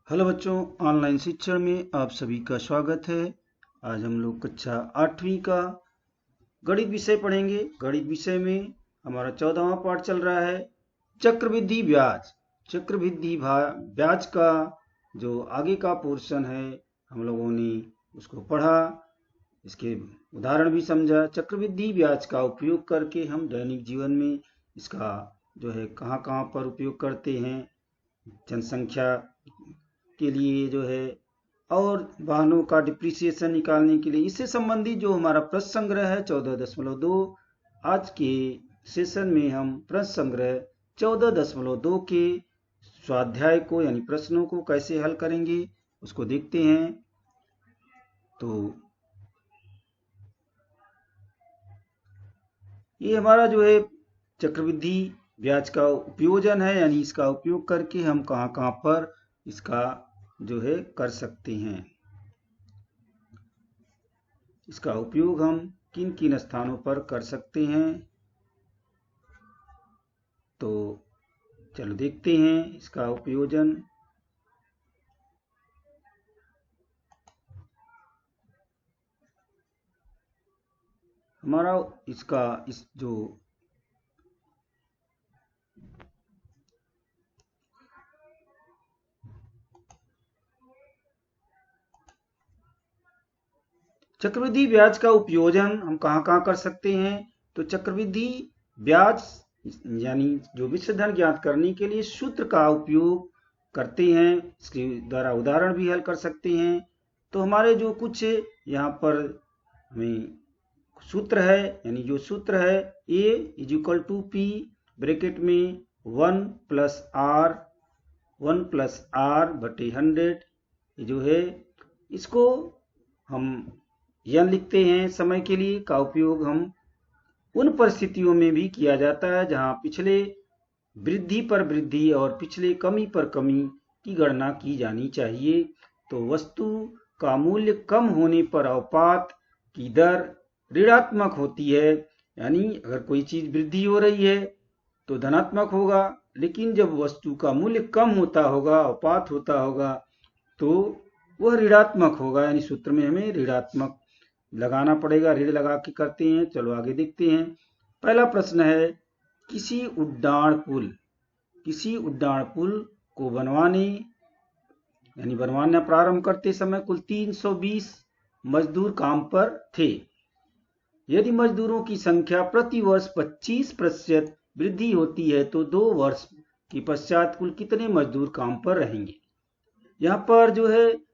Hello बच्चों, online शिक्षण में आप सभी का स्वागत है। आज हम लोग कक्षा 8वीं का गणित विषय पढ़ेंगे। गणित विषय में हमारा 14वां पाठ चल रहा है चक्रवृद्धि ब्याज। ब्याज का जो आगे का पोर्शन है हम लोगों ने उसको पढ़ा, इसके उदाहरण भी समझा। चक्रवृद्धि ब्याज का उपयोग करके हम दैनिक जीवन में इसका जो है कहाँ कहाँ पर उपयोग करते हैं, जनसंख्या के लिए जो है, और वाहनों का डिप्रिसिएशन निकालने के लिए। इससे संबंधित जो हमारा प्रश्न संग्रह है 14.2, आज के सेशन में हम प्रश्न संग्रह 14.2 के स्वाध्याय को यानी प्रश्नों को कैसे हल करेंगे उसको देखते हैं। तो ये हमारा जो है चक्रवृद्धि ब्याज का उपयोजन है, यानी इसका उपयोग करके हम कहाँ कहाँ पर इसका जो है कर सकते हैं। इसका उपयोग हम किन किन स्थानों पर कर सकते हैं, तो चलो देखते हैं इसका उपयोजन। हमारा इसका इस जो चक्रवृद्धि ब्याज का उपयोजन हम कहाँ कहाँ कर सकते हैं, तो चक्रवृद्धि ब्याज यानी जो विश्व धन ज्ञात करने के लिए सूत्र का उपयोग करते हैं। इसके द्वारा उदाहरण भी हल कर सकते हैं। तो हमारे जो कुछ यहाँ पर हमें सूत्र है, यानी जो सूत्र है A = P ब्रैकेट में 1 + R बटे 100, ये जो है इसको हम यन लिखते हैं। समय के लिए का उपयोग हम उन परिस्थितियों में भी किया जाता है जहां पिछले वृद्धि पर वृद्धि और पिछले कमी पर कमी की गणना की जानी चाहिए। तो वस्तु का मूल्य कम होने पर अवपात की दर ऋणात्मक होती है, यानी अगर कोई चीज वृद्धि हो रही है तो धनात्मक होगा, लेकिन जब वस्तु का मूल्य कम होता होगा, अवपात होता होगा, तो वह ऋणात्मक होगा, यानी सूत्र में हमें ऋणात्मक लगाना पड़ेगा। ऋण लगा के करते हैं। चलो आगे देखते हैं। पहला प्रश्न है, किसी उड्डाण पुल को बनवाना प्रारंभ करते समय कुल 320 मजदूर काम पर थे। यदि मजदूरों की संख्या प्रति वर्ष 25% वृद्धि होती है तो 2 वर्ष के पश्चात कुल कितने मजदूर काम पर रहेंगे। यहाँ पर जो है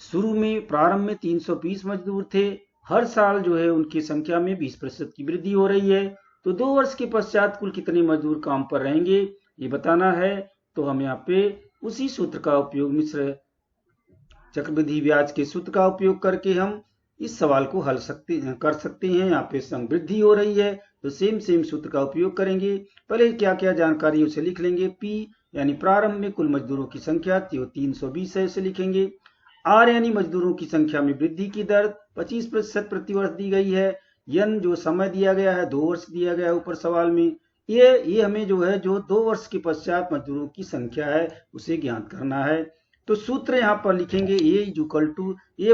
शुरू में प्रारंभ में 320 मजदूर थे, हर साल जो है उनकी संख्या में 20% की वृद्धि हो रही है, तो 2 वर्ष के पश्चात कुल कितने मजदूर काम पर रहेंगे ये बताना है। तो हम यहाँ पे उसी सूत्र का उपयोग मिश्र चक्रवृद्धि ब्याज के सूत्र का उपयोग करके हम इस सवाल को कर सकते हैं। यहाँ पे समृद्धि हो रही है तो सेम सूत्र का उपयोग करेंगे। पहले क्या क्या जानकारी उसे लिख लेंगे। P यानी प्रारंभ में कुल मजदूरों की संख्या 320 है, उसे लिखेंगे। R यानी मजदूरों की संख्या में वृद्धि की दर 25% प्रति वर्ष दी गई है। N जो समय दिया गया है 2 वर्ष दिया गया है ऊपर सवाल में। ये हमें जो है जो 2 वर्ष के पश्चात मजदूरों की संख्या है उसे ज्ञात करना है। तो सूत्र यहाँ पर लिखेंगे A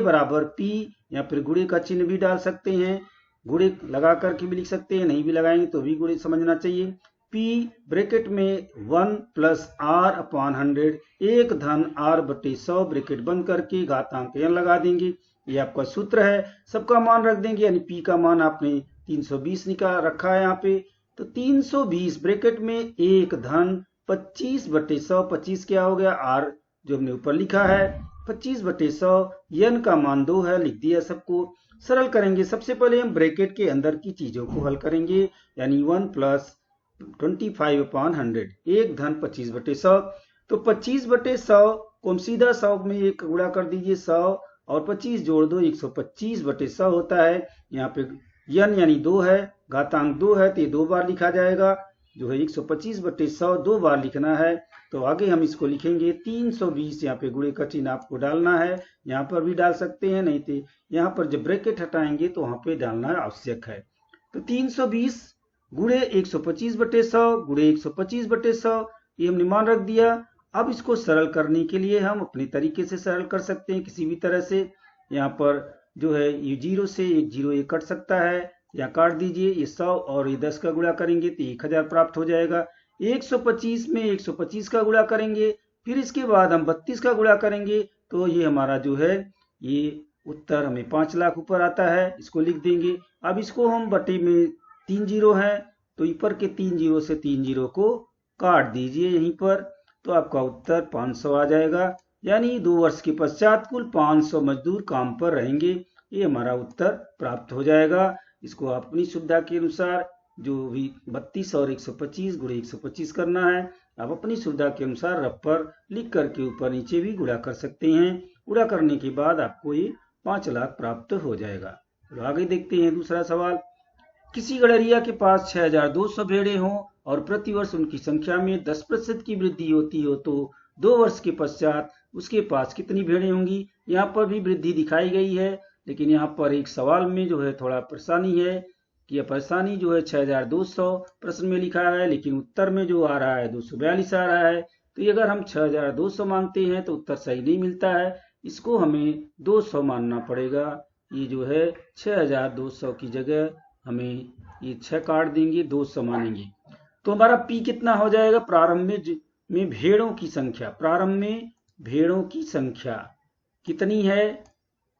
बराबर P, या फिर गुणे का चिन्ह भी डाल सकते हैं, गुणे लगा करके भी लिख सकते हैं, नहीं भी लगाएंगे तो भी गुणे समझना चाहिए। P ब्रैकेट में 1 + R/100 1 धन R बटे 100 ब्रैकेट बंद करके घातांक n लगा देंगे। ये आपका सूत्र है। सबका मान रख देंगे, यानी P का मान आपने 320 निकाल रखा है यहाँ पे। तो 320 ब्रैकेट में 1 धन 25 बटे 100, 25 क्या हो गया R जो हमने ऊपर लिखा है 25 बटे 100, n का मान 2 है, लिख दिया सबको। सरल करेंगे। सबसे पहले हम ब्रैकेट के अंदर की चीजों को हल करेंगे, यानी 1 + 25/100 1 धन 25 बटे 100। तो 25 बटे 100 को हम सीधा 100 में एक गुणा कर दीजिए, 100 और 25 जोड़ दो 125 बटे 100 होता है। यहाँ पे n यानी 2 है, घातांक 2 है तो ये 2 बार लिखा जाएगा, जो है 125 बटे 100 2 बार लिखना है। तो आगे हम इसको लिखेंगे 320, यहाँ पे गुणे का चिन्ह आपको डालना है, यहाँ पर भी डाल सकते हैं, नहीं तो यहाँ पर जब ब्रैकेट हटाएंगे तो वहां पे डालना आवश्यक है। तो 320 गुणे 125 बटे 100 गुणे 125 बटे 100, ये हमने मान रख दिया। अब इसको सरल करने के लिए हम अपने तरीके से सरल कर सकते हैं, किसी भी तरह से। यहाँ पर जो है ये 0 से एक 0 ये कट सकता है, यहाँ काट दीजिए। ये 100 और ये 10 का गुणा करेंगे तो 1000 प्राप्त हो जाएगा। 125 में 125 का गुणा करेंगे, फिर इसके बाद हम 32 का गुणा करेंगे, तो ये हमारा जो है ये उत्तर हमें 5 लाख ऊपर आता है। इसको लिख देंगे। अब इसको हम बटे में 3 जीरो है, तो ऊपर के 3 जीरो से 3 जीरो को काट दीजिए यहीं पर, तो आपका उत्तर 500 आ जाएगा। यानी 2 वर्ष के पश्चात कुल 500 मजदूर काम पर रहेंगे। ये हमारा उत्तर प्राप्त हो जाएगा। इसको आप अपनी सुविधा के अनुसार जो भी 32 और 125 गुणे 125 करना है, आप अपनी सुविधा के अनुसार रफ पर लिख करके ऊपर नीचे भी गुणा कर सकते हैं। गुणा करने के बाद आपको ये 5 लाख प्राप्त हो जाएगा। तो आगे देखते हैं दूसरा सवाल। किसी गड़रिया के पास 6200 भेड़ें हों और प्रतिवर्ष उनकी संख्या में 10% की वृद्धि होती हो, तो 2 वर्ष के पश्चात उसके पास कितनी भेड़ें होंगी। यहाँ पर भी वृद्धि दिखाई गई है, लेकिन यहाँ पर एक सवाल में जो है थोड़ा परेशानी है कि यह परेशानी जो है 6200 प्रश्न में लिखा है, लेकिन उत्तर में जो आ रहा है 242 आ रहा है। तो ये अगर हम 6200 मानते हैं तो उत्तर सही नहीं मिलता है, इसको हमें 200 मानना पड़ेगा। ये जो है 6200 की जगह हमें ये 6 काट देंगे, 200 मानेंगे, तो हमारा P कितना हो जाएगा। प्रारंभ में भेड़ों की संख्या, प्रारंभ में भेड़ों की संख्या कितनी है,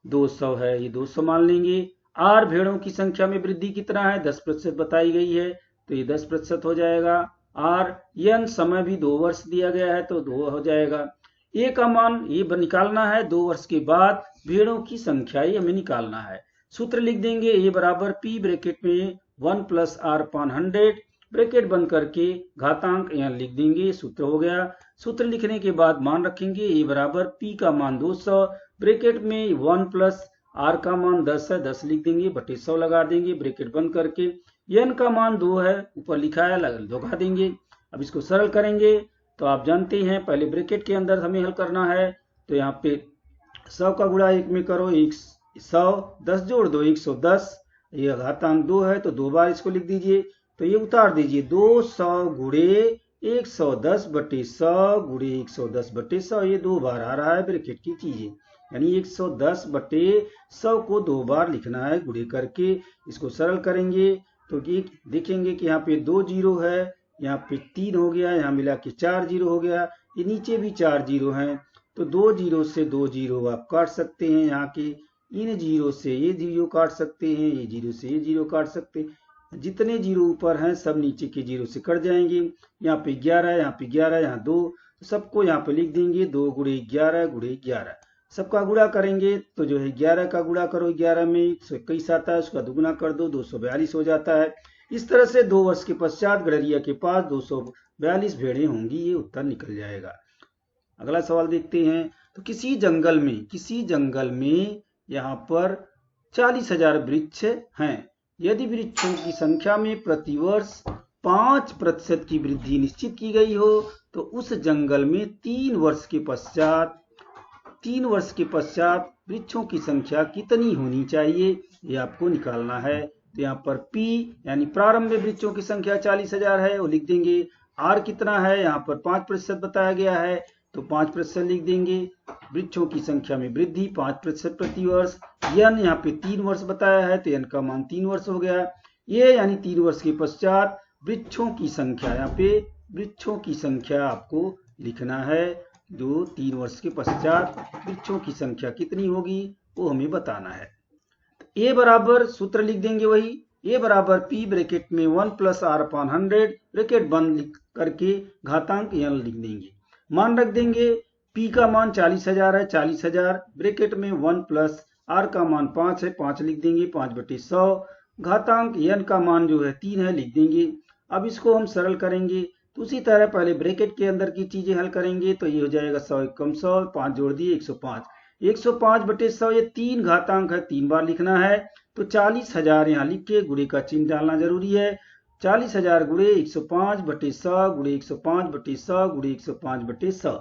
200 है, ये 200 मान लेंगे। R भेड़ों की संख्या में वृद्धि कितना है, 10% बताई गई है, तो ये 10% हो जाएगा। R N समय भी 2 वर्ष दिया गया है, तो 2 हो जाएगा। A का मान ये निकालना है 2 वर्ष के बाद भेड़ों की संख्या ये हमें निकालना है। सूत्र लिख देंगे A बराबर P ब्रैकेट में 1 + R upon 100 ब्रैकेट बंद करके घातांक यहाँ लिख देंगे। सूत्र हो गया। सूत्र लिखने के बाद मान रखेंगे A बराबर P का मान 200 ब्रैकेट में 1 + R का मान 10 है, 10 लिख देंगे, बटे 100 लगा देंगे ब्रैकेट बंद करके। N का मान 2 है, ऊपर लिखा है, लगा देंगे। अब इसको सरल करेंगे तो आप जानते हैं पहले ब्रैकेट के अंदर हमें हल करना है, तो यहाँ पे 100 का गुणा 1 में करो, 100, 10 जोड़ दो 110, ये घातांक 2 है तो 2 बार इसको लिख दीजिए, तो ये उतार दीजिए। 200 गुणे 110 बटे 100 गुणे 110 बटे 100, ये 2 बार आ रहा है ब्रैकेट की चीजें, यानी 110 बटे 100 को 2 बार लिखना है गुणे करके। इसको सरल करेंगे तो देखेंगे कि यहाँ पे 2 जीरो है, यहाँ पे 3 हो गया, यहाँ मिला के 4 जीरो हो गया, ये नीचे भी 4 जीरो हैं, तो 2 जीरो से 2 जीरो आप काट सकते हैं। यहाँ के इन जीरो से ये जीरो काट सकते हैं, ये जीरो से ये जीरो काट सकते हैं। जितने जीरो ऊपर हैं सब नीचे के जीरो से कट जाएंगे। यहाँ पे 11, यहाँ पे 11, यहाँ 2, तो सबको यहाँ पे लिख देंगे 2 गुणे 11 गुणे 11। सबका गुणा करेंगे तो जो है 11 का गुणा करो 11 में 121 आता है, उसका दुगुना कर दो 242 हो जाता है। इस तरह से 2 वर्ष के पश्चात गड़रिया के पास 242 भेड़ें होंगी, ये उत्तर निकल जाएगा। अगला सवाल देखते हैं। तो किसी जंगल में यहाँ पर 40,000 वृक्ष हैं। यदि वृक्षों की संख्या में प्रतिवर्ष 5% की वृद्धि निश्चित की गई हो, तो उस जंगल में 3 वर्ष के पश्चात वृक्षों की संख्या कितनी होनी चाहिए, ये आपको निकालना है। तो यहाँ पर P यानी प्रारंभ में वृक्षों की संख्या 40,000 है, वो लिख देंगे। R कितना है, यहाँ पर 5% बताया गया है, तो 5% लिख देंगे। वृक्षों की संख्या में वृद्धि 5% प्रति वर्ष। N यहाँ पे 3 वर्ष बताया है, तो N का मान 3 वर्ष हो गया। ये यानी 3 वर्ष के पश्चात वृक्षों की संख्या, यहाँ पे वृक्षों की संख्या आपको लिखना है, जो 3 वर्ष के पश्चात वृक्षों की संख्या कितनी होगी वो हमें बताना है। A बराबर सूत्र लिख देंगे वही, A बराबर P ब्रैकेट में 1 + R upon 100 ब्रैकेट बंद करके घातांक N लिख देंगे। मान रख देंगे, P का मान 40,000 है, 40,000 ब्रैकेट में 1 + R का मान 5 है, 5 लिख देंगे, 5 बटे 100। घातांक N का मान जो है 3 है, लिख देंगे। अब इसको हम सरल करेंगे तो उसी तरह पहले ब्रैकेट के अंदर की चीजें हल करेंगे, तो ये हो जाएगा 100 कम 100, 5 जोड़ दिए 105, 105 बटे 100, ये 3 घातांक है, 3 बार लिखना है। तो 40,000 यहाँ लिख के गुणे का चिन्ह डालना जरूरी है। 40,000 गुणे 105 बटे 100 गुणे 105 बटे 100 गुणे 105 बटे 100।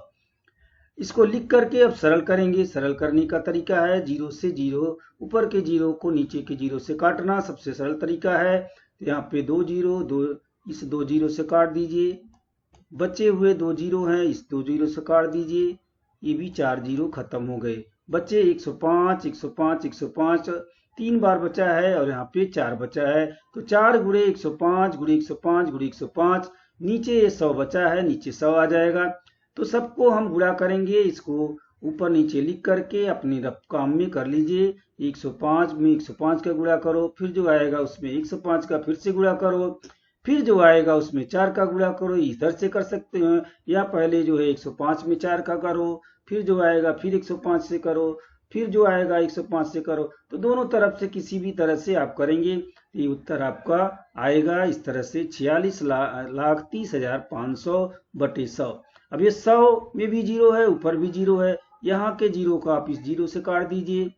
इसको लिख करके अब सरल करेंगे। सरल करने का तरीका है 0 से 0, ऊपर के 0 को नीचे के 0 से काटना सबसे सरल तरीका है। तो यहाँ पे 2 जीरो, इस 2 जीरो से काट दीजिए, बचे हुए 2 जीरो हैं, इस 2 जीरो से काट दीजिए, ये भी 4 जीरो खत्म हो गए। बचे 105, 105, 105, 3 बार बचा है और यहाँ पे 4 बचा है, तो 4 गुणे 105 गुणे 105 गुणे 105, नीचे ये 100 बचा है, नीचे 100 आ जाएगा। तो सबको हम गुणा करेंगे, इसको ऊपर नीचे लिख करके अपने रफ काम में कर लीजिए। 105 में 105 का गुणा करो, फिर जो आएगा उसमें 105 का फिर से गुणा करो, फिर जो आएगा उसमें 4 का गुणा करो। इधर से कर सकते हैं, या पहले जो है 105 में 4 का करो, फिर जो आएगा फिर 105 से करो, फिर जो आएगा 105 से करो। तो दोनों तरफ से किसी भी तरह से आप करेंगे, ये उत्तर आपका आएगा इस तरह से 46,30,500 बटे 100। अब ये 100 में भी जीरो है, ऊपर भी जीरो है, यहाँ के जीरो को आप इस जीरो से काट दीजिए,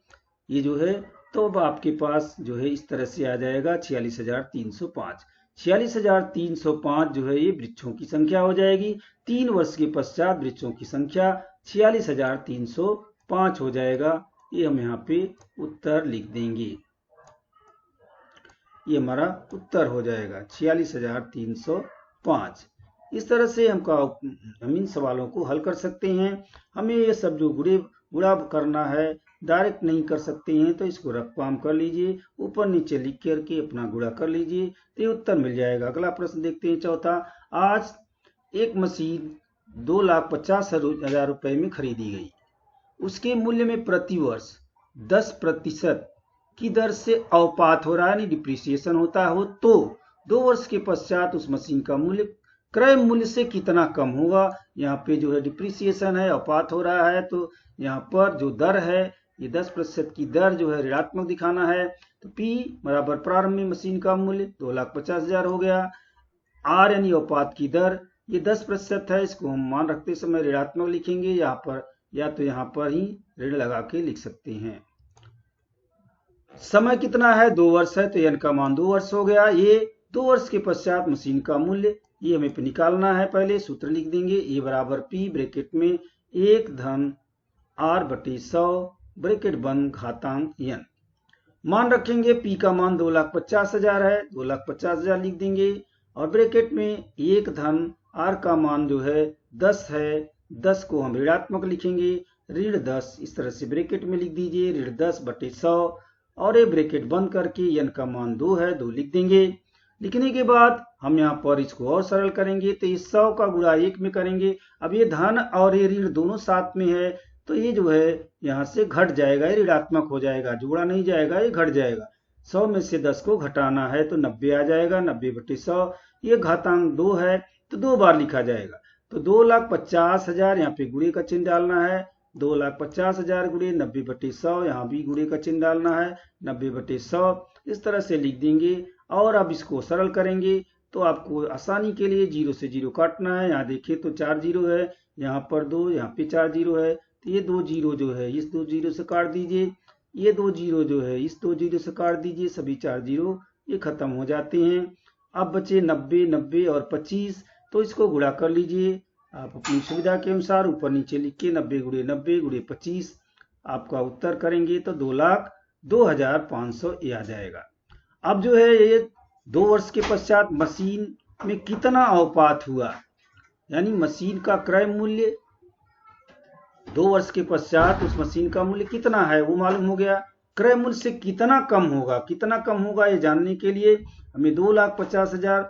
ये जो है, तो अब आपके पास जो है इस तरह से आ जाएगा 46,305। 46,305 जो है ये वृक्षों की संख्या हो जाएगी। 3 वर्ष के पश्चात वृक्षों की संख्या 46,305 हो जाएगा। ये हम यहाँ पे उत्तर लिख देंगे, ये हमारा उत्तर हो जाएगा 46,305। इस तरह से हम इन सवालों को हल कर सकते हैं। हमें ये सब जो गुणा करना है डायरेक्ट नहीं कर सकते हैं, तो इसको रफ काम कर लीजिए, ऊपर नीचे लिख करके अपना गुणा कर लीजिए, तो ये उत्तर मिल जाएगा। अगला प्रश्न देखते हैं, चौथा। आज एक मशीन 2,50,000 रुपए में खरीदी गई, उसके मूल्य में प्रति वर्ष 10% की दर से अवपात हो रहा है, यानी डिप्रिसिएशन होता हो, तो 2 वर्ष के पश्चात उस मशीन का मूल्य क्रय मूल्य से कितना कम होगा। यहाँ पे जो है डिप्रिसिएशन है, अवपात हो रहा है, तो यहाँ पर जो दर है ये 10% की दर जो है ऋणात्मक दिखाना है। तो P बराबर प्रारंभ में मशीन का मूल्य 2,50,000 हो गया, R यानी अवपात की दर ये 10% है, इसको हम मान रखते समय ऋणात्मक लिखेंगे यहाँ पर, या तो यहाँ पर ही ऋण लगा के लिख सकते हैं। समय कितना है, 2 वर्ष है, तो n का मान 2 वर्ष हो गया। ये 2 वर्ष के पश्चात मशीन का मूल्य ये हमें निकालना है। पहले सूत्र लिख देंगे, A बराबर P ब्रैकेट में 1 धन R बटे 100 ब्रैकेट बंद घातांक n। मान रखेंगे P का मान 2,50,000 है, 2,50,000 लिख देंगे, और ब्रैकेट में 1 धन R का मान जो है 10 है, 10 को हम ऋणात्मक लिखेंगे, ऋण 10 इस तरह से ब्रैकेट में लिख दीजिए, ऋण 10 बटे 100, और ये ब्रैकेट बंद करके n का मान 2 है, 2 लिख देंगे। लिखने के बाद हम यहाँ पर इसको और सरल करेंगे, तो इस 100 का गुणा 1 में करेंगे। अब ये धन और ये ऋण दोनों साथ में है, तो ये जो है यहाँ से घट जाएगा, ये ऋणात्मक हो जाएगा, जोड़ा नहीं जाएगा, ये घट जाएगा। 100 में से 10 को घटाना है तो 90 आ जाएगा, 90 बटे 100, ये घातांक 2 है, तो 2 बार लिखा जाएगा। तो 2,50,000 यहाँ पे गुणे का चिन्ह डालना है, 2,50,000 गुणे 90 बटे 100, यहाँ भी गुणे का चिन्ह डालना है, 90 बटे 100 इस तरह से लिख देंगे। और अब इसको सरल करेंगे, तो आपको आसानी के लिए 0 से 0 काटना है। यहाँ देखिए तो 4 जीरो है, यहाँ पर 2, यहाँ पे 4 जीरो है, तो ये 2 जीरो जो है इस 2 जीरो से काट दीजिए, ये 2 जीरो जो है इस 2 जीरो से काट दीजिए, सभी 4 जीरो ये खत्म हो जाते हैं। अब बचे 90, 90 और 25, तो इसको गुणा कर लीजिए आप अपनी सुविधा के अनुसार, ऊपर नीचे लिख के 90 गुणे 90 गुणे 25 आपका उत्तर करेंगे तो 2,02,500 ये आ जाएगा। अब जो है ये 2 वर्ष के पश्चात मशीन में कितना अवपात हुआ, यानी मशीन का क्रय मूल्य 2 वर्ष के पश्चात उस मशीन का मूल्य कितना है वो मालूम हो गया। क्रय मूल्य से कितना कम होगा, कितना कम होगा ये जानने के लिए हमें 2,50,000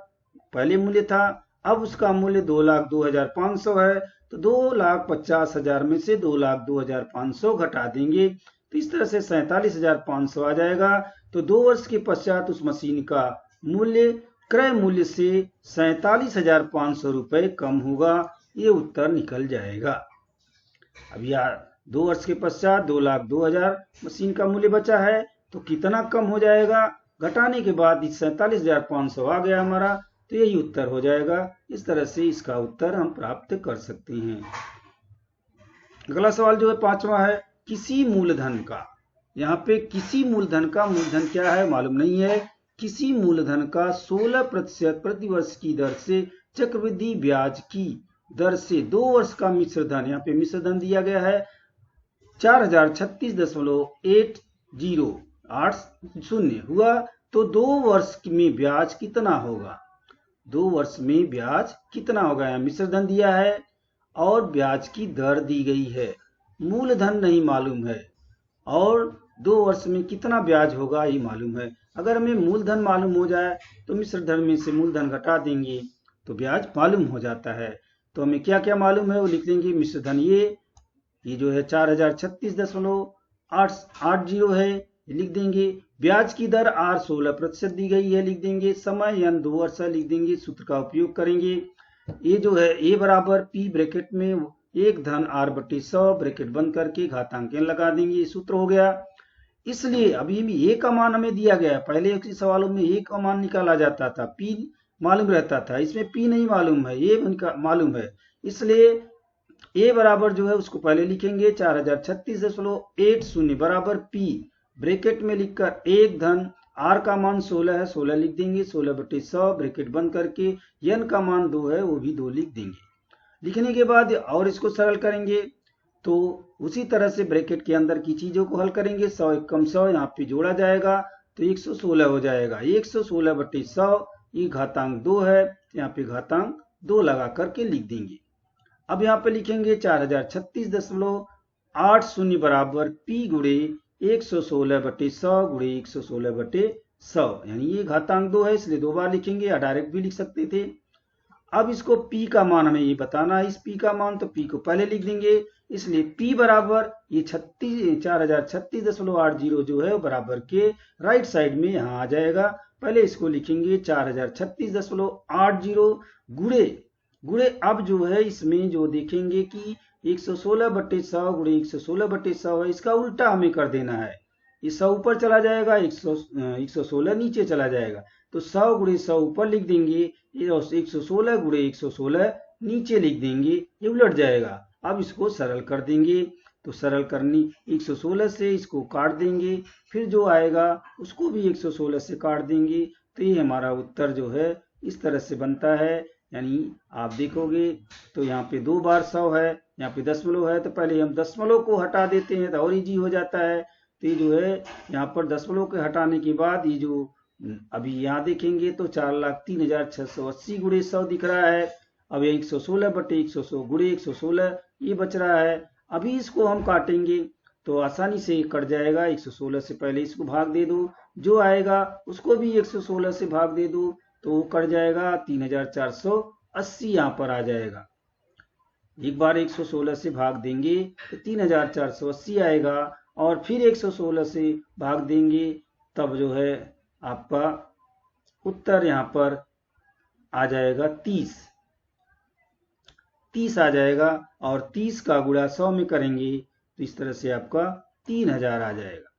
पहले मूल्य था, अब उसका मूल्य 2,02,500 है, तो 2,50,000 में से 2,02,500 घटा देंगे, तो इस तरह से 47,500 आ जाएगा। तो 2 वर्ष के पश्चात उस मशीन का मूल्य क्रय मूल्य से 47,500 रुपए कम होगा, ये उत्तर निकल जाएगा। अब यार 2 वर्ष के पश्चात 2,02,000 मशीन का मूल्य बचा है, तो कितना कम हो जाएगा, घटाने के बाद 47,500 आ गया हमारा, तो यही उत्तर हो जाएगा। इस तरह से इसका उत्तर हम प्राप्त कर सकते हैं। अगला सवाल जो है 5वां है, किसी मूलधन का, यहाँ पे किसी मूलधन का मूलधन क्या है मालूम नहीं है, किसी मूलधन का 16% प्रति वर्ष की दर से चक्रवृद्धि ब्याज की दर से 2 वर्ष का मिश्र धन, यहाँ पे मिश्र धन दिया गया है 4,036.8080 हुआ, तो 2 वर्ष में ब्याज कितना होगा। 2 वर्ष में ब्याज कितना होगा। मिश्र धन दिया है और ब्याज की दर दी गई है, मूलधन नहीं मालूम है और 2 वर्ष में कितना ब्याज होगा ये मालूम है। अगर हमें मूलधन मालूम हो जाए तो मिश्र धन में से मूलधन घटा देंगे तो ब्याज मालूम हो जाता है। तो हमें क्या क्या मालूम है वो लिख देंगे। मिश्र धन ये जो है 4036.880 है, ये लिख देंगे। ब्याज की दर R 16% दी गई है, लिख देंगे। समय यानी 2 वर्ष लिख देंगे। सूत्र का उपयोग करेंगे। ये जो है A बराबर P ब्रैकेट में 1 धन R/100 ब्रैकेट बंद करके घातांक n लगा देंगे। ये सूत्र हो गया। इसलिए अभी भी A का मान हमें दिया गया है। पहले के सवालों में A का मान निकाला जाता था, P मालूम रहता था। इसमें P नहीं मालूम है, A मालूम है। इसलिए A बराबर जो है उसको पहले लिखेंगे 4036.880 बराबर P ब्रैकेट में लिखकर 1 धन R का मान 16 है, 16 लिख देंगे। 16/100 ब्रैकेट बंद करके n का मान 2 है, वो भी 2 लिख देंगे। लिखने के बाद और इसको सरल करेंगे तो उसी तरह से ब्रैकेट के अंदर की चीजों को हल करेंगे। 100 एकम 100 यहाँ पे जोड़ा जाएगा तो 116 हो जाएगा। 116/100 ये घातांक 2 है, यहाँ पे घातांक 2 लगा करके लिख देंगे। अब यहाँ पे लिखेंगे 4036.880 बराबर P गुणे 116/100 गुणे 116/100, यानी ये घातांक 2 है इसलिए 2 बार लिखेंगे या डायरेक्ट भी लिख सकते थे। अब इसको P का मान हमें ये बताना है। इस P का मान तो P को पहले लिख देंगे। इसलिए P बराबर ये 4036.880 जो है बराबर के राइट साइड में यहाँ आ जाएगा। पहले इसको लिखेंगे 4036.80 गुणे अब जो है इसमें जो देखेंगे कि 116/100 गुणे 116/100 है, इसका उल्टा हमें कर देना है। ये 100 ऊपर चला जाएगा, 116 नीचे चला जाएगा। तो 100 गुणे 100 ऊपर लिख देंगे, 116 गुणे 116 नीचे लिख देंगे, ये उलट जाएगा। अब इसको सरल कर देंगे तो सरल करनी 116 से इसको काट देंगे, फिर जो आएगा उसको भी 116 से काट देंगे। तो ये हमारा उत्तर जो है इस तरह से बनता है। यानी आप देखोगे तो यहाँ पे 2 बार 100 है, यहाँ पे दशमलव है तो पहले हम दशमलव को हटा देते हैं तो और इजी हो जाता है। तो ये जो है यहाँ पर दशमलव के हटाने के बाद ये जो अभी यहाँ देखेंगे तो 4,03,680 गुणे 100 दिख रहा है। अब ये 116/100 गुणे 116 ये बच रहा है। अभी इसको हम काटेंगे तो आसानी से कट जाएगा। 116 से पहले इसको भाग दे दो, जो आएगा उसको भी 116 से भाग दे दो तो कट जाएगा। 3,480 यहाँ पर आ जाएगा। एक बार 116 से भाग देंगे तो 3,480 आएगा और फिर 116 से भाग देंगे तब जो है आपका उत्तर यहाँ पर आ जाएगा 30 आ जाएगा। और 30 का गुणा 100 में करेंगे तो इस तरह से आपका 3,000 आ जाएगा।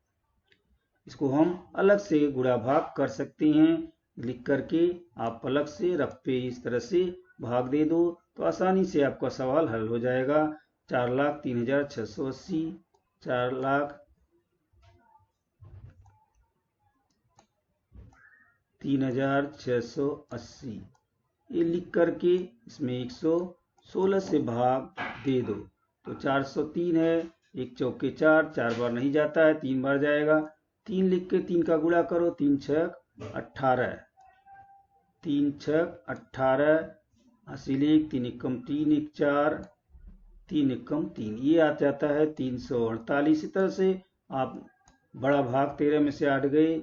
इसको हम अलग से गुणा भाग कर सकते हैं, लिख करके आप अलग से रफ पे इस तरह से भाग दे दो तो आसानी से आपका सवाल हल हो जाएगा। 4,03,680 4,03,680 ये लिख करके इसमें 116 से भाग दे दो तो 403 है। 1 चौके 4, 4 बार नहीं जाता है, 3 बार जाएगा। 3 लिख के 3 का गुणा करो, 3 छक 18, 3 छक 18, 80 लिख, 3 एकम 3, 1 4, 3 एकम 3, ये आ जाता है 348। इस तरह से आप बड़ा भाग 13 में से 8 गए,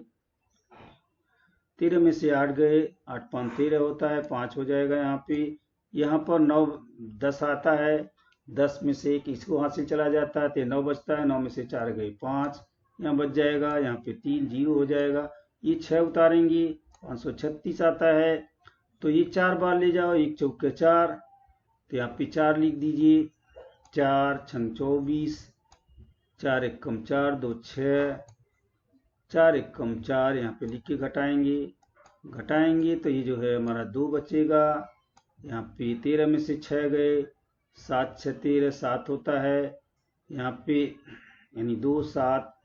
13 में से 8 गए, 8 5 13 होता है, 5 हो जाएगा यहाँ पे। यहाँ पर 9 10 आता है, 10 में से 1 इसको हासिल चला जाता है तो 9 बचता है। 9 में से 4 गए 5, यहाँ बच जाएगा। यहाँ पे 3 0 हो जाएगा। ये 6 उतारेंगे 536 आता है तो ये 4 बार ले जाओ, 1 चौके 4 तो यहाँ पे 4 लिख दीजिए। 4 छंग 24, 4 एकम 4, 2 6, 4 एकम 4 यहाँ पे लिख के घटाएंगे तो ये जो है हमारा 2 बचेगा। यहाँ पे 13 में से 6 गए, 7 6 13, 7 होता है यहाँ पे, यानी 2 7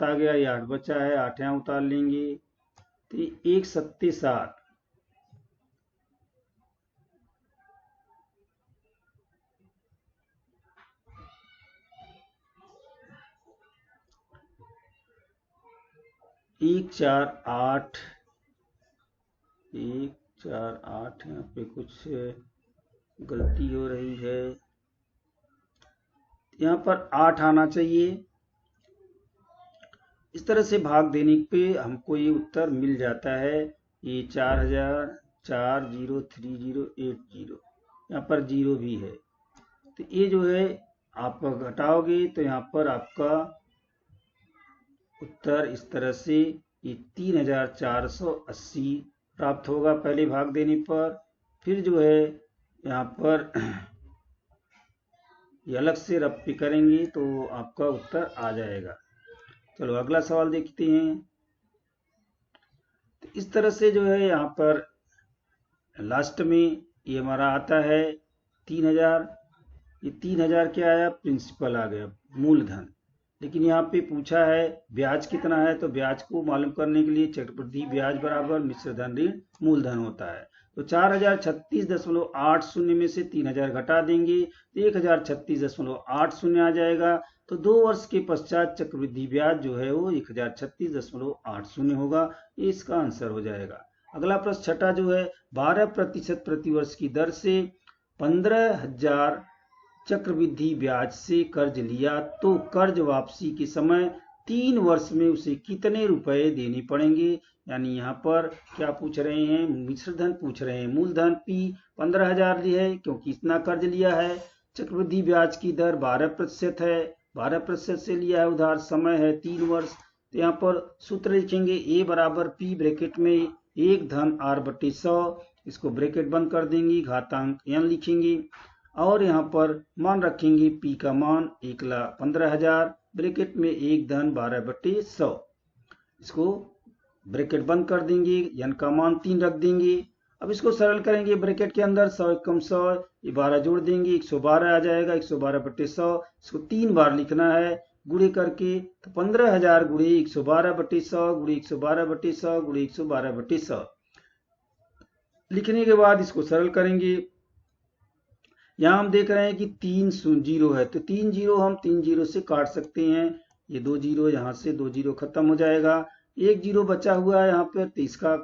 आ गया। ये 8 बचा है, 8 यहाँ उतार लेंगे तो 1 7 7, एक 4 8, 148, यहाँ पे कुछ गलती हो रही है, यहाँ पर 8 आना चाहिए। इस तरह से भाग देने पे हमको ये उत्तर मिल जाता है। ये 40403080, यहाँ पर 0 भी है, तो ये जो है आप घटाओगे तो यहाँ पर आपका उत्तर इस तरह से ये 3480 प्राप्त होगा पहले भाग देने पर। फिर जो है यहाँ पर ये अलग से रफ्ती करेंगे तो आपका उत्तर आ जाएगा। चलो अगला सवाल देखते हैं। तो इस तरह से जो है यहाँ पर लास्ट में ये हमारा आता है 3000। ये 3000 क्या आया, प्रिंसिपल आ गया, मूलधन। लेकिन यहाँ पे पूछा है ब्याज कितना है, तो ब्याज को मालूम करने के लिए चक्रवृद्धि ब्याज बराबर मिश्र धन ऋण मूलधन होता है। तो 4036.80 में से 3000 घटा देंगे तो 1036.80 आ जाएगा। तो 2 वर्ष के पश्चात चक्रवृद्धि ब्याज जो है वो 1036.80 होगा। ये इसका आंसर हो जाएगा। अगला प्रश्न छठा जो है 12% प्रतिवर्ष की दर से 15,000 चक्रवृद्धि ब्याज से कर्ज लिया तो कर्ज वापसी के समय 3 वर्ष में उसे कितने रुपए देने पड़ेंगे। यानी यहाँ पर क्या पूछ रहे हैं, मिश्र धन पूछ रहे हैं। मूलधन P 15,000 है क्योंकि इतना कर्ज लिया है। चक्रवृद्धि ब्याज की दर 12% है, 12% से लिया है उधार, समय है 3 वर्ष। तो यहाँ पर सूत्र लिखेंगे A बराबर P ब्रैकेट में 1 धन R/100, इसको ब्रैकेट बंद कर देंगे, घातांक n लिखेंगे और यहाँ पर मान रखेंगे P का मान 1,15,000 ब्रैकेट में 1 धन 12/100, इसको ब्रैकेट बंद कर देंगे, n का मान 3 रख देंगे। अब इसको सरल करेंगे, ब्रैकेट के अंदर 100 कम 100, ये 12 जोड़ देंगे, 112 आ जाएगा। 112/100 इसको 3 बार लिखना है गुणे करके। तो 15,000 गुणे 112/100 गुणे 112/100 गुणे 112/100 लिखने के बाद इसको सरल करेंगे। यहाँ हम देख रहे हैं कि 3 0 है, तो 3 0 हम 3 0 से काट सकते हैं। ये 2 0 यहाँ से 2 0 खत्म हो जाएगा। 1 0 बचा हुआ है यहाँ पर, तो इसका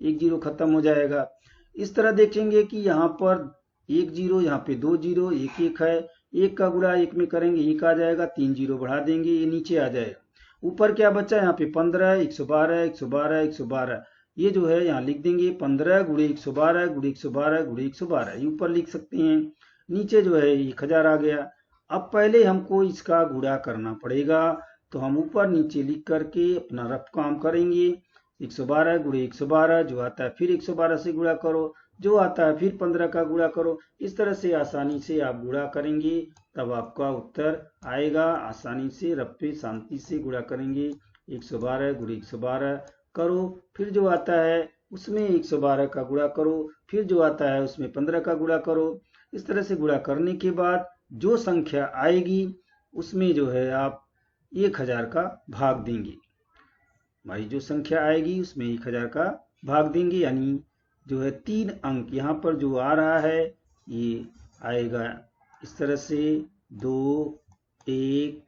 1 0 खत्म हो जाएगा। इस तरह देखेंगे कि यहाँ पर 1 0, यहाँ पे 2 0, 1 1 है, 1 का गुणा 1 में करेंगे 1 आ जाएगा, 3 0 बढ़ा देंगे, ये नीचे आ जाएगा। ऊपर क्या बचा, यहाँ पे 15, 112, 112, 112, ये जो है यहाँ लिख देंगे 15 गुणे 112 गुणे 112 गुणे 112, ये ऊपर लिख सकते हैं। नीचे जो है 1000 आ गया। अब पहले हमको इसका गुणा करना पड़ेगा, तो हम ऊपर नीचे लिख करके अपना रफ काम करेंगे। 112 गुणे 112 जो आता है, फिर 112 से गुणा करो, जो आता है फिर 15 का गुणा करो। इस तरह से आसानी से आप गुणा करेंगे तब आपका उत्तर आएगा। आसानी से रफ पे शांति से गुणा करेंगे। 112 गुणे 112 करो, फिर जो आता है उसमें 112 का गुणा करो, फिर जो आता है उसमें 15 का गुणा करो। इस तरह से गुणा करने के बाद जो संख्या आएगी उसमें जो है आप 1000 का भाग देंगे। हमारी जो संख्या आएगी उसमें 1000 का भाग देंगे, यानी जो है 3 अंक यहाँ पर जो आ रहा है ये आएगा इस तरह से 2 1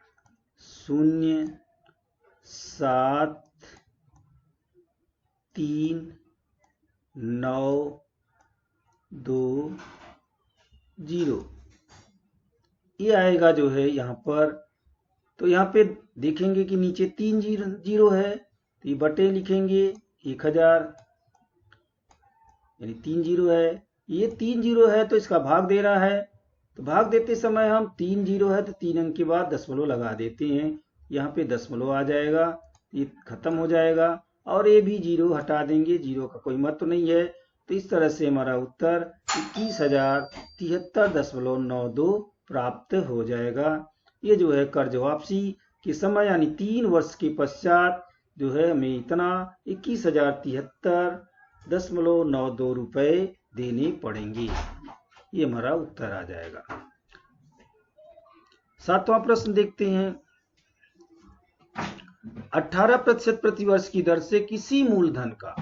0 7 3 9 2 0, ये आएगा जो है यहाँ पर। तो यहाँ पे देखेंगे कि नीचे 3 0 है, तो ये बटे लिखेंगे 1000, यानी 3 0 है। ये 3 0 है तो इसका भाग दे रहा है, तो भाग देते समय हम 3 0 है तो 3 अंक के बाद दशमलव लगा देते हैं, यहाँ पे दशमलव आ जाएगा, ये खत्म हो जाएगा। और ये भी 0 हटा देंगे, 0 का कोई महत्व नहीं है। तो इस तरह से हमारा उत्तर 21,073.92 प्राप्त हो जाएगा। ये जो है कर्ज वापसी के समय यानी 3 वर्ष के पश्चात जो है हमें इतना 21,073.92 रुपए देने पड़ेंगे। ये हमारा उत्तर आ जाएगा। 7वां प्रश्न देखते हैं। 18% प्रतिवर्ष की दर से किसी मूलधन का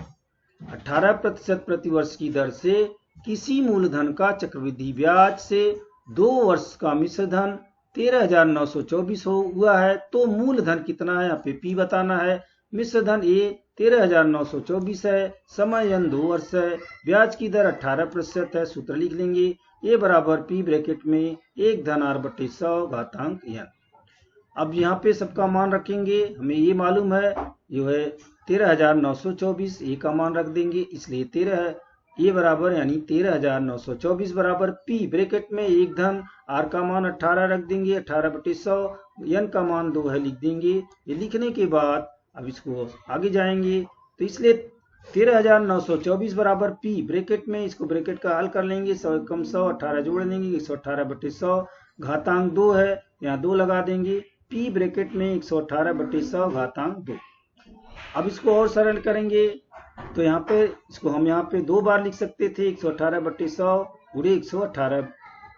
18% प्रतिवर्ष की दर से किसी मूलधन का चक्रवृद्धि ब्याज से 2 वर्ष का मिश्र धन 13,924 हुआ है, तो मूलधन कितना है, यहाँ पे P बताना है। मिश्र धन A 13,924 है, समय n 2 वर्ष है, ब्याज की दर 18% है। सूत्र लिख लेंगे, ए बराबर पी ब्रैकेट में 1 धन r बटे 100 घातांक n। अब यहाँ पे सबका मान रखेंगे, हमें ये मालूम है जो है 13,924, ए का मान रख देंगे, इसलिए 13 ये बराबर यानी 13,924 बराबर पी ब्रैकेट में 1 धन आर का मान 18 रख देंगे, 18 बटे 100, एन का मान 2 है, लिख देंगे। ये लिखने के बाद अब इसको आगे जाएंगे, तो इसलिए 13,924 बराबर पी ब्रैकेट में, इसको ब्रैकेट का हल कर लेंगे, 100 कम 100, 18 जोड़ देंगे, 118 बटे 100 घातांक 2 है, यहाँ 2 लगा देंगे, पी ब्रैकेट में 118 बटे 100 घातांक 2। अब इसको और सरल करेंगे, तो यहाँ पे इसको हम यहाँ पे 2 बार लिख सकते थे, 118 बटे 100 गुणे 118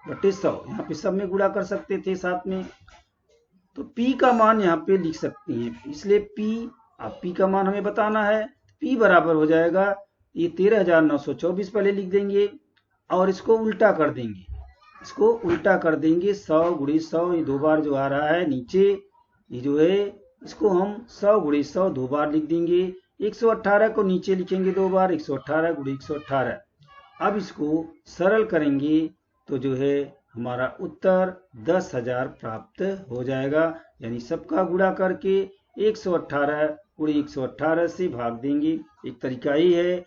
बटे 100, यहाँ पे सब में गुणा कर सकते थे साथ में। तो P का मान यहाँ पे लिख सकते हैं, इसलिए P का मान हमें बताना है। P बराबर हो जाएगा, ये 13,924 पहले लिख देंगे और इसको उल्टा कर देंगे, 100 गुणे 100, ये 2 बार जो आ रहा है नीचे, ये जो है इसको हम 100 गुणे 100 2 बार लिख देंगे, 118 को नीचे लिखेंगे 2 बार, 118 गुणे 118। अब इसको सरल करेंगे तो जो है हमारा उत्तर 10,000 प्राप्त हो जाएगा, यानी सबका गुणा करके 118 गुणे 118 से भाग देंगे। एक तरीका ये है,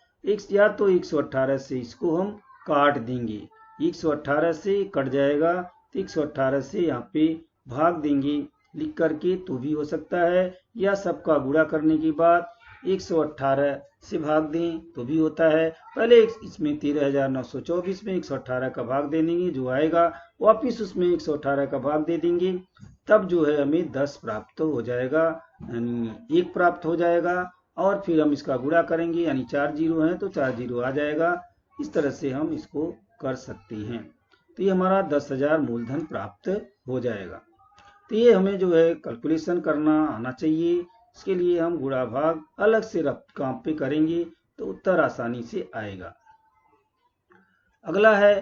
या तो 118 से इसको हम काट देंगे, 118 से कट जाएगा तो 118 से यहाँ पे भाग देंगे लिख करके, तो भी हो सकता है, या सबका गुणा करने के बाद 118 से भाग दें तो भी होता है। पहले इसमें 13,924 में 118 का भाग दे देंगे, जो आएगा वापिस उसमें 118 का भाग दे देंगे, तब जो है हमें 10 प्राप्त हो जाएगा, यानी 1 प्राप्त हो जाएगा। और फिर हम इसका गुणा करेंगे, यानी 4 जीरो है तो 4 जीरो आ जाएगा। इस तरह से हम इसको कर सकते हैं, तो ये हमारा 10,000 मूलधन प्राप्त हो जाएगा। तो ये हमें जो है कैलकुलेशन करना आना चाहिए, इसके लिए हम गुणा भाग अलग से काम पे करेंगे तो उत्तर आसानी से आएगा। अगला है,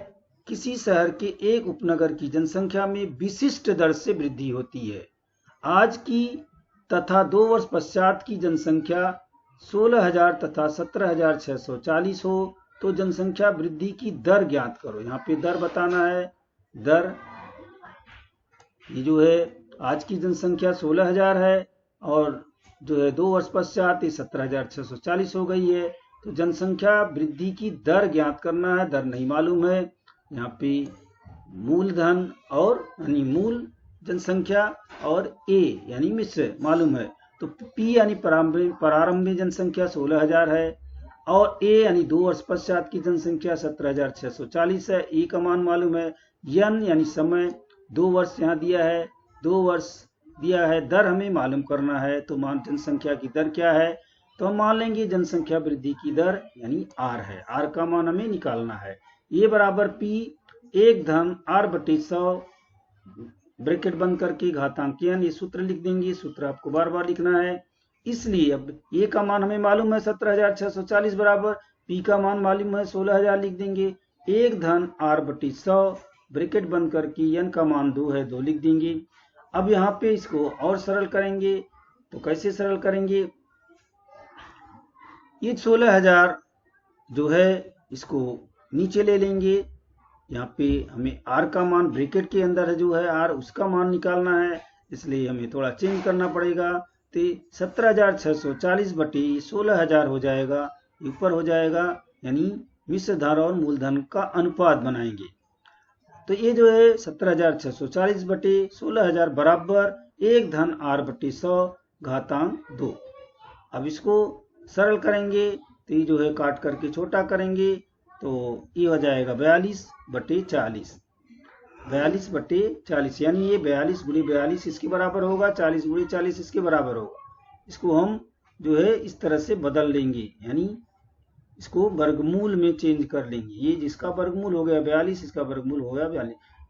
किसी शहर के एक उपनगर की जनसंख्या में विशिष्ट दर से वृद्धि होती है। आज की तथा 2 वर्ष पश्चात की जनसंख्या 16,000 तथा 17,640 हो तो जनसंख्या वृद्धि की दर ज्ञात करो। यहाँ पे दर बताना है, दर ये जो है आज की जनसंख्या 16,000 है और जो है 2 वर्ष पश्चात 17,640 हो गई है, तो जनसंख्या वृद्धि की दर ज्ञात करना है। दर नहीं मालूम है, यहाँ पे मूलधन और यानी मूल जनसंख्या और ए यानी मिश्र मालूम है, तो पी यानी प्रारंभिक जनसंख्या 16,000 है और ए यानी 2 वर्ष पश्चात की जनसंख्या 17,640 है। ए का मान मालूम है, एन यानी समय 2 वर्ष यहाँ दिया है, 2 वर्ष दिया है, दर हमें मालूम करना है, तो मान जनसंख्या की दर क्या है, तो हम मान लेंगे जनसंख्या वृद्धि की दर यानी आर है, आर का मान हमें निकालना है। ये बराबर पी 1 धन आर बटे 100 ब्रैकेट बंद करके घातांक n, ये सूत्र लिख देंगे, सूत्र आपको बार बार लिखना है। इसलिए अब ए का मान हमें मालूम है 17,640 बराबर, पी का मान मालूम है 16,000, लिख देंगे 1 धन आर बटे 100 ब्रैकेट बंद करके n का मान 2 है 2 लिख देंगे। अब यहाँ पे इसको और सरल करेंगे, तो कैसे सरल करेंगे, ये 16,000 जो है इसको नीचे ले लेंगे, यहाँ पे हमें आर का मान ब्रैकेट के अंदर है जो है आर, उसका मान निकालना है, इसलिए हमें थोड़ा चेंज करना पड़ेगा, तो 17,640 बटे 16,000 हो जाएगा, ऊपर हो जाएगा, यानी मिश्र धन और मूलधन का अनुपात बनाएंगे। तो ये जो है 17,640 बटे 16,000 बराबर 1 धन आर बटे 100 घातांक 2। अब इसको सरल करेंगे, तो ये जो है काट करके छोटा करेंगे, तो ये हो जाएगा 42 बटे 40, 42 बटे 40, यानी ये 42 गुणे 42 इसके बराबर होगा, 40 गुणे 40 इसके बराबर होगा। इसको हम जो है इस तरह से बदल लेंगे, यानी इसको वर्गमूल में चेंज कर लेंगे, ये जिसका वर्गमूल हो गया 42, इसका वर्गमूल हो गया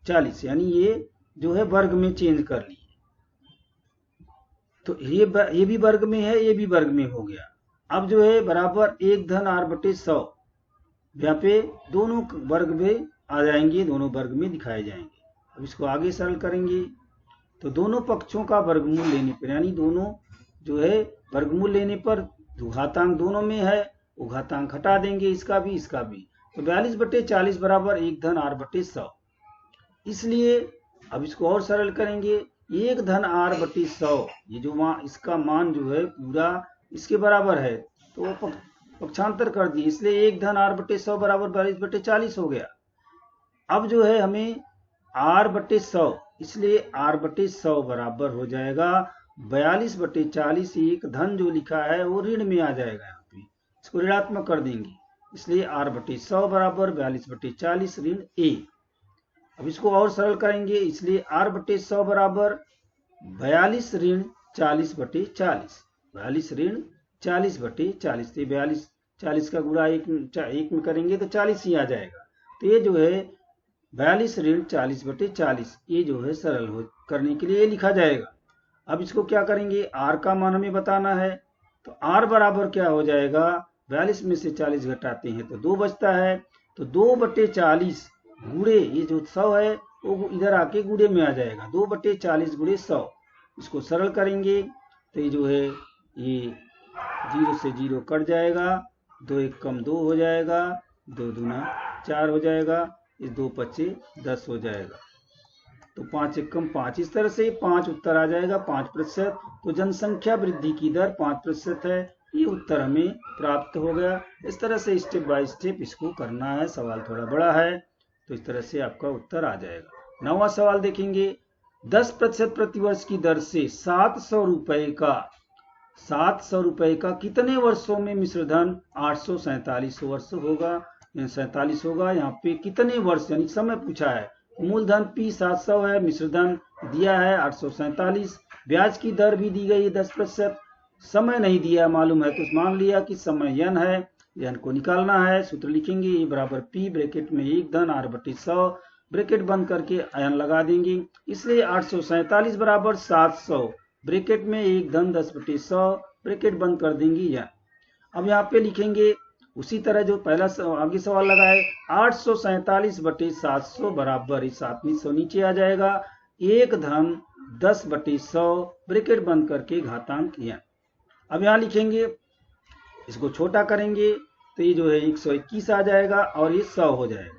40, यानी ये जो है वर्ग में चेंज कर लिए, तो ये भी वर्ग में है, ये भी वर्ग में हो गया। अब जो है बराबर 1 धन आर बटे 100, यहाँ पे दोनों वर्ग में आ जाएंगे, दोनों वर्ग में दिखाए जाएंगे। अब इसको आगे सरल करेंगे, तो दोनों पक्षों का वर्गमूल लेने पर, यानी दोनों जो है वर्गमूल लेने पर तो घातांक दोनों में है, वो घातांक हटा देंगे, इसका भी इसका भी, तो 42/40 बराबर 1 धन r/100। इसलिए अब इसको और सरल करेंगे, 1 धन r/100, ये जो इसका मान जो है पूरा इसके बराबर है, तो वो पक्षांतर कर दिए, इसलिए 1 धन r/100 बराबर 42/40 हो गया। अब जो है हमें r/100, इसलिए r/100 बराबर हो जाएगा 42/40। एक धन जो लिखा है वो ऋण में आ जाएगा, यहाँ पे इसको ऋणात्मक कर देंगे, इसलिए r/100 बराबर 42/40 ऋण a। अब इसको और सरल करेंगे, इसलिए r/100 बराबर 42 ऋण 40/40, 42 ऋण 40/40, तो 40 का गुणा एक में करेंगे तो 40 ही आ जाएगा। तो ये जो है 42 ऋण 40/40, ये जो है सरल करने के लिए लिखा जाएगा। अब इसको क्या करेंगे, r का मान हमें बताना है, तो r बराबर क्या हो जाएगा, 42 में से 40 घटाते हैं तो 2 बचता है, तो 2/40 गुणे ये जो 100 है वो इधर आके गुणे में आ जाएगा, 2/40 गुणे 100। इसको सरल करेंगे तो ये जो है ये 0 से 0 कट जाएगा, 2 1 कम 2 हो जाएगा, 2 दूना 4 हो जाएगा, इस 2 पच्चे 10 हो जाएगा, तो 5 1 कम 5, इस तरह से 5 उत्तर आ जाएगा, 5%। तो जनसंख्या वृद्धि की दर 5% है, ये उत्तर हमें प्राप्त हो गया। इस तरह से स्टेप बाय स्टेप इसको करना है, सवाल थोड़ा बड़ा है, तो इस तरह से आपका उत्तर आ जाएगा। 9वां सवाल देखेंगे, 10% प्रतिवर्ष की दर से 700 रुपए का कितने वर्षों में मिश्रधन 847 वर्ष होगा, 47 होगा। यहाँ पे कितने वर्ष यानी समय पूछा है, मूलधन P 700 है, मिश्रधन दिया है 847, ब्याज की दर भी दी गई है 10%, समय नहीं दिया मालूम है, तो मान लिया कि समय n है, n को निकालना है। सूत्र लिखेंगे, E बराबर P ब्रैकेट में 1 धन r/100 ब्रैकेट बंद करके n लगा देंगे, इसलिए 847 बराबर 700 ब्रैकेट में 1 धन 10/100 ब्रैकेट बंद कर देंगे n। अब यहाँ पे लिखेंगे उसी तरह जो पहला आगे सवाल लगा है, 847/700 बराबर, इस 700 नीचे आ जाएगा, 1 धन 10/100 ब्रैकेट बंद करके घातांक n। अब यहाँ लिखेंगे, इसको छोटा करेंगे तो ये जो है 121 आ जाएगा और ये 100 हो जाएगा,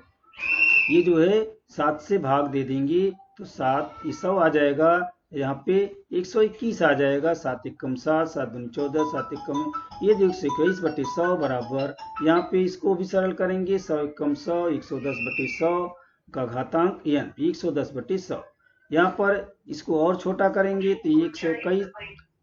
ये जो है 7 से भाग दे देंगे तो 7 100 आ जाएगा, यहाँ पे 121 आ जाएगा, 7 1 कम 7, 7 दूनी 14, 7 1 कम, ये जो 121/100 बराबर, यहाँ पे इसको भी सरल करेंगे, 100 1 कम 100, 110/100 का घातांक n, 110/100। यहाँ पर इसको और छोटा करेंगे तो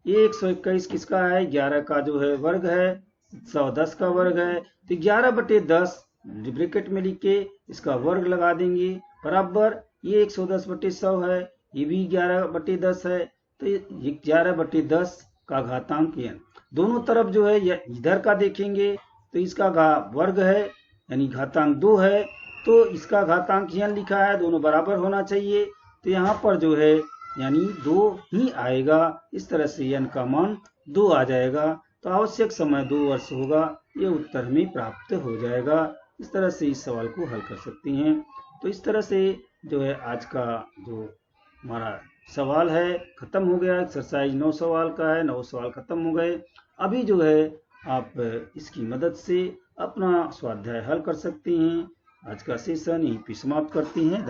121 किसका है, 11 का जो है वर्ग है, 110 का वर्ग है, तो 11/10 ब्रैकेट में लिख के इसका वर्ग लगा देंगे, बराबर ये 110/100 है, ये भी 11/10 है, तो 11/10 का घातांक n। दोनों तरफ जो है इधर का देखेंगे तो इसका वर्ग है यानी घातांक 2 है, तो इसका घातांक n लिखा है, दोनों बराबर होना चाहिए, तो यहाँ पर जो है यानी 2 ही आएगा, इस तरह से n का मान 2 आ जाएगा, तो आवश्यक समय 2 वर्ष होगा, ये उत्तर में प्राप्त हो जाएगा। इस तरह से इस सवाल को हल कर सकते हैं। तो इस तरह से जो है आज का जो हमारा सवाल है खत्म हो गया। एक्सरसाइज 9 सवाल का है, 9 सवाल खत्म हो गए। अभी जो है आप इसकी मदद से अपना स्वाध्याय हल कर सकते हैं। आज का सेशन यहीं पे समाप्त करते हैं।